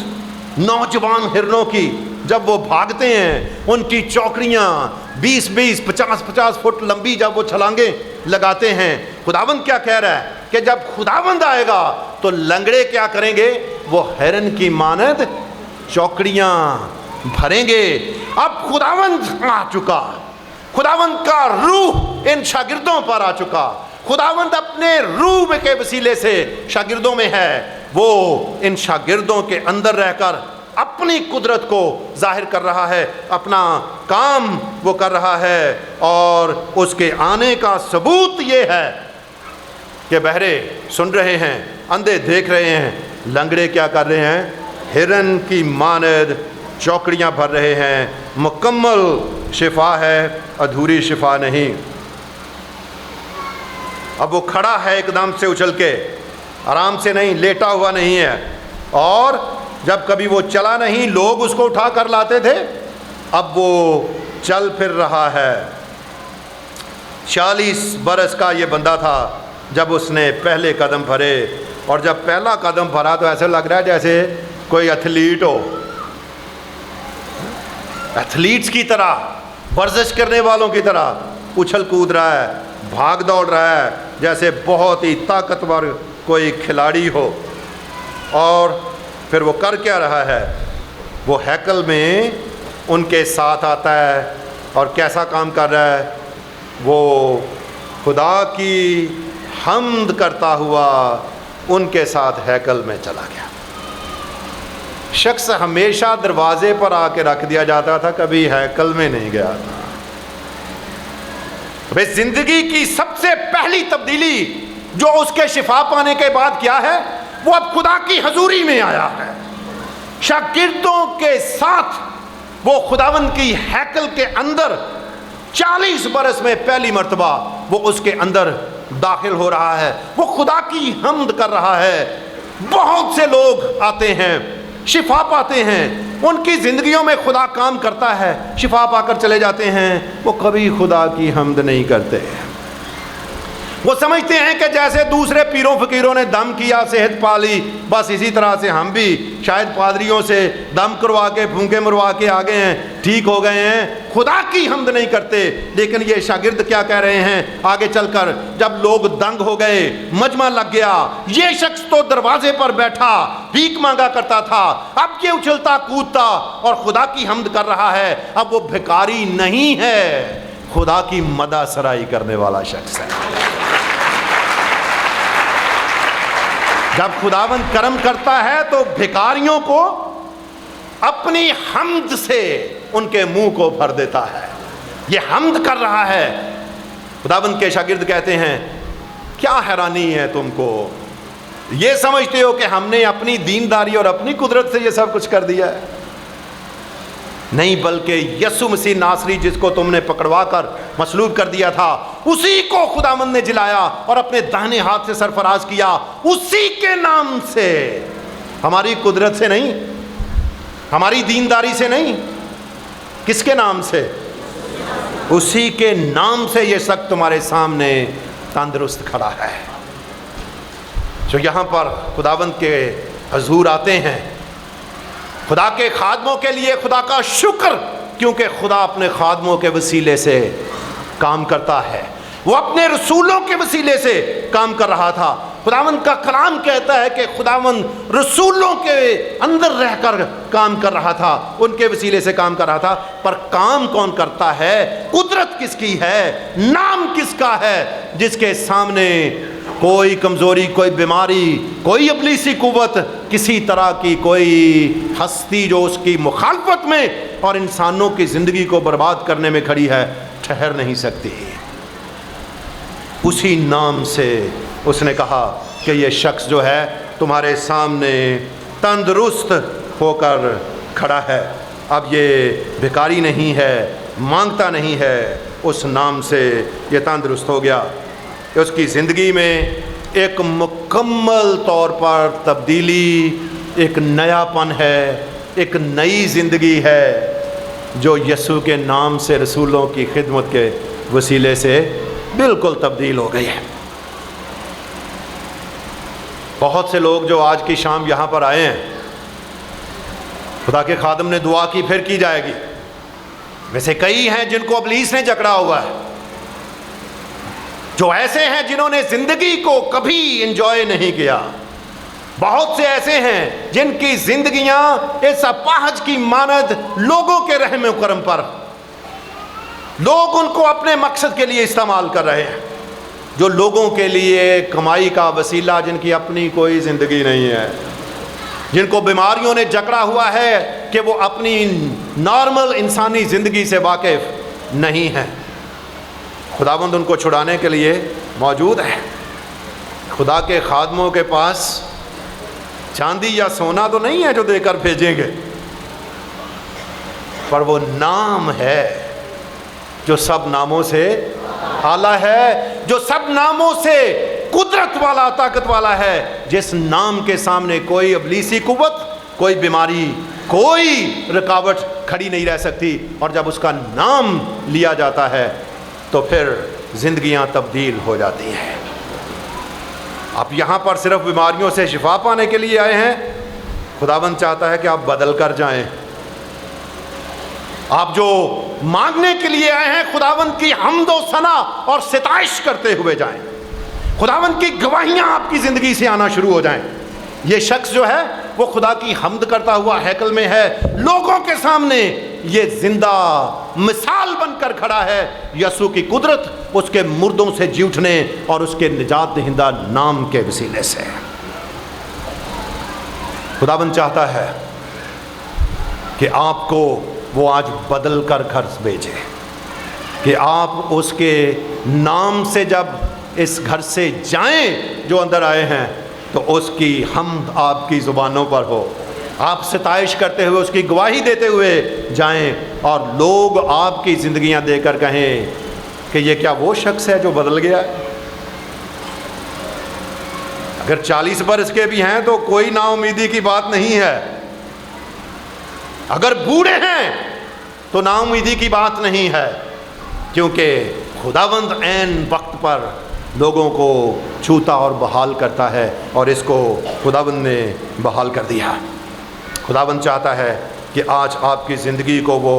نوجوان ہرنوں کی جب وہ بھاگتے ہیں ان کی چوکڑیاں 20-20 50-50 فٹ لمبی جب وہ چھلانگیں لگاتے ہیں. خداوند کیا کہہ رہا ہے کہ جب خداوند آئے گا تو لنگڑے کیا کریں گے؟ وہ ہرن کی مانند چوکڑیاں بھریں گے. اب خداوند آ چکا، خداوند کا روح ان شاگردوں پر آ چکا. خداوند اپنے روح کے وسیلے سے شاگردوں میں ہے. وہ ان شاگردوں کے اندر رہ کر اپنی قدرت کو ظاہر کر رہا ہے، اپنا کام وہ کر رہا ہے. اور اس کے آنے کا ثبوت یہ ہے کہ بہرے سن رہے ہیں، اندھے دیکھ رہے ہیں، لنگڑے کیا کر رہے ہیں؟ ہرن کی مانند چوکڑیاں بھر رہے ہیں. مکمل شفا ہے، ادھوری شفا نہیں. اب وہ کھڑا ہے ایک دم سے اچھل کے، آرام سے نہیں، لیٹا ہوا نہیں ہے. اور جب کبھی وہ چلا نہیں، لوگ اس کو اٹھا کر لاتے تھے، اب وہ چل پھر رہا ہے. 40 برس کا یہ بندہ تھا جب اس نے پہلے قدم بھرے. اور جب پہلا قدم بھرا تو ایسے لگ رہا ہے جیسے کوئی ایتھلیٹ ہو، ایتھلیٹس کی طرح، ورزش کرنے والوں کی طرح اچھل کود رہا ہے، بھاگ دوڑ رہا ہے جیسے بہت ہی طاقتور کوئی کھلاڑی ہو. اور پھر وہ کر کیا رہا ہے؟ وہ ہیکل میں ان کے ساتھ آتا ہے اور کیسا کام کر رہا ہے؟ وہ خدا کی حمد کرتا ہوا ان کے ساتھ ہیکل میں چلا گیا. شخص ہمیشہ دروازے پر آ کے رکھ دیا جاتا تھا، کبھی ہیکل میں نہیں گیا تھا. زندگی کی سب سے پہلی تبدیلی جو اس کے شفا پانے کے بعد کیا ہے؟ وہ اب خدا کی حضوری میں آیا ہے. شاگردوں کے ساتھ وہ خداوند کی ہیکل کے اندر 40 برس میں پہلی مرتبہ وہ اس کے اندر داخل ہو رہا ہے. وہ خدا کی حمد کر رہا ہے. بہت سے لوگ آتے ہیں، شفا پاتے ہیں، ان کی زندگیوں میں خدا کام کرتا ہے، شفا پا کر چلے جاتے ہیں. وہ کبھی خدا کی حمد نہیں کرتے. وہ سمجھتے ہیں کہ جیسے دوسرے پیروں فقیروں نے دم کیا، صحت پا لی، بس اسی طرح سے ہم بھی شاید پادریوں سے دم کروا کے پھونکے مروا کے آ گئے ہیں، ٹھیک ہو گئے ہیں. خدا کی حمد نہیں کرتے. لیکن یہ شاگرد کیا کہہ رہے ہیں آگے چل کر؟ جب لوگ دنگ ہو گئے، مجمع لگ گیا، یہ شخص تو دروازے پر بیٹھا بھیک مانگا کرتا تھا، اب یہ اچھلتا کودتا اور خدا کی حمد کر رہا ہے. اب وہ بھکاری نہیں ہے، خدا کی مدح سرائی کرنے والا شخص ہے. جب خداوند کرم کرتا ہے تو بھکاریوں کو اپنی حمد سے ان کے منہ کو بھر دیتا ہے. یہ حمد کر رہا ہے. خداوند کے شاگرد کہتے ہیں کیا حیرانی ہے تم کو؟ یہ سمجھتے ہو کہ ہم نے اپنی دینداری اور اپنی قدرت سے یہ سب کچھ کر دیا ہے؟ نہیں، بلکہ یسوع مسیح ناصری جس کو تم نے پکڑوا کر مصلوب کر دیا تھا، اسی کو خداوند نے جلایا اور اپنے داہنے ہاتھ سے سرفراز کیا. اسی کے نام سے، ہماری قدرت سے نہیں، ہماری دینداری سے نہیں. کس کے نام سے؟ اسی کے نام سے یہ شخص تمہارے سامنے تندرست کھڑا ہے. جو یہاں پر خداوند کے حضور آتے ہیں خدا کے خادموں کے لیے خدا کا شکر، کیونکہ خدا اپنے خادموں کے وسیلے سے کام کرتا ہے، وہ اپنے رسولوں کے وسیلے سے کام کر رہا تھا۔ خداوند کا کلام کہتا ہے کہ خداوند رسولوں کے اندر رہ کر کام کر رہا تھا، ان کے وسیلے سے کام کر رہا تھا، پر کام کون کرتا ہے؟ قدرت کس کی ہے؟ نام کس کا ہے؟ جس کے سامنے کوئی کمزوری، کوئی بیماری، کوئی ابلیسی قوت، کسی طرح کی کوئی ہستی جو اس کی مخالفت میں اور انسانوں کی زندگی کو برباد کرنے میں کھڑی ہے، ٹھہر نہیں سکتی۔ اسی نام سے اس نے کہا کہ یہ شخص جو ہے تمہارے سامنے تندرست ہو کر کھڑا ہے۔ اب یہ بھکاری نہیں ہے، مانگتا نہیں ہے، اس نام سے یہ تندرست ہو گیا۔ اس کی زندگی میں ایک مکمل طور پر تبدیلی، ایک نیا پن ہے، ایک نئی زندگی ہے جو یسوع کے نام سے رسولوں کی خدمت کے وسیلے سے بالکل تبدیل ہو گئی ہے۔ بہت سے لوگ جو آج کی شام یہاں پر آئے ہیں، خدا کے خادم نے دعا کی، پھر کی جائے گی، ویسے کئی ہیں جن کو ابلیس نے جکڑا ہوا ہے، جو ایسے ہیں جنہوں نے زندگی کو کبھی انجوائے نہیں کیا، بہت سے ایسے ہیں جن کی زندگیاں اس اپاہج کی مانند لوگوں کے رحم و کرم پر، لوگ ان کو اپنے مقصد کے لیے استعمال کر رہے ہیں، جو لوگوں کے لیے کمائی کا وسیلہ، جن کی اپنی کوئی زندگی نہیں ہے، جن کو بیماریوں نے جکڑا ہوا ہے کہ وہ اپنی نارمل انسانی زندگی سے واقف نہیں ہیں۔ خداوند ان کو چھڑانے کے لیے موجود ہے۔ خدا کے خادموں کے پاس چاندی یا سونا تو نہیں ہے جو دے کر بھیجیں گے، پر وہ نام ہے جو سب ناموں سے اعلیٰ ہے، جو سب ناموں سے قدرت والا، طاقت والا ہے، جس نام کے سامنے کوئی ابلیسی قوت، کوئی بیماری، کوئی رکاوٹ کھڑی نہیں رہ سکتی۔ اور جب اس کا نام لیا جاتا ہے تو پھر زندگیاں تبدیل ہو جاتی ہیں۔ آپ یہاں پر صرف بیماریوں سے شفا پانے کے لیے آئے ہیں؟ خداوند چاہتا ہے کہ آپ بدل کر جائیں۔ آپ جو مانگنے کے لیے آئے ہیں، خداوند کی حمد و ثنا اور ستائش کرتے ہوئے جائیں، خداوند کی گواہیاں آپ کی زندگی سے آنا شروع ہو جائیں۔ یہ شخص جو ہے وہ خدا کی حمد کرتا ہوا ہیکل میں ہے، لوگوں کے سامنے یہ زندہ مثال بن کر کھڑا ہے۔ یسوع کی قدرت اس کے مردوں سے جی اٹھنے اور اس کے نجات دہندہ نام کے وسیلے سے۔ خداوند چاہتا ہے کہ آپ کو وہ آج بدل کر گھر بھیجے، کہ آپ اس کے نام سے جب اس گھر سے جائیں جو اندر آئے ہیں، تو اس کی حمد آپ کی زبانوں پر ہو، آپ ستائش کرتے ہوئے اس کی گواہی دیتے ہوئے جائیں، اور لوگ آپ کی زندگیاں دے کر کہیں کہ یہ کیا وہ شخص ہے جو بدل گیا ہے۔ اگر 40 برس کے بھی ہیں تو کوئی نا امیدی کی بات نہیں ہے، اگر بوڑھے ہیں تو نا امیدی کی بات نہیں ہے، کیونکہ خداوند عین وقت پر لوگوں کو چھوتا اور بحال کرتا ہے، اور اس کو خداوند نے بحال کر دیا۔ خداوند چاہتا ہے کہ آج آپ کی زندگی کو وہ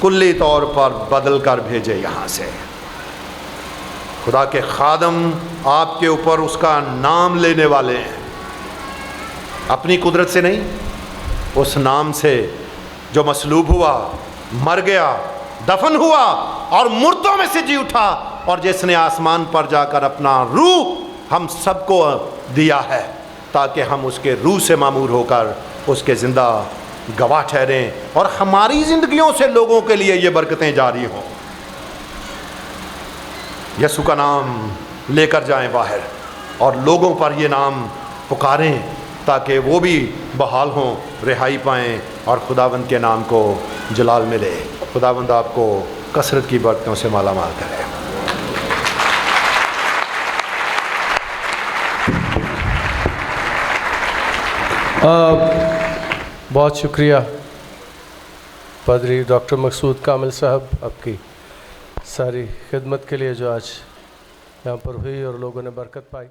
کلی طور پر بدل کر بھیجے یہاں سے۔ خدا کے خادم آپ کے اوپر اس کا نام لینے والے ہیں، اپنی قدرت سے نہیں، اس نام سے جو مصلوب ہوا، مر گیا، دفن ہوا اور مردوں میں سے جی اٹھا، اور جس نے آسمان پر جا کر اپنا روح ہم سب کو دیا ہے، تاکہ ہم اس کے روح سے معمور ہو کر اس کے زندہ گواہ ٹھہریں، اور ہماری زندگیوں سے لوگوں کے لیے یہ برکتیں جاری ہوں۔ یسوع کا نام لے کر جائیں باہر، اور لوگوں پر یہ نام پکاریں، تاکہ وہ بھی بحال ہوں، رہائی پائیں، اور خداوند کے نام کو جلال ملے۔ خداوند آپ کو کثرت کی برکتوں سے مالا مال کرے۔ بہت شکریہ پادری ڈاکٹر مقصود کامل صاحب، آپ کی ساری خدمت کے لیے جو آج یہاں پر ہوئی اور لوگوں نے برکت پائی۔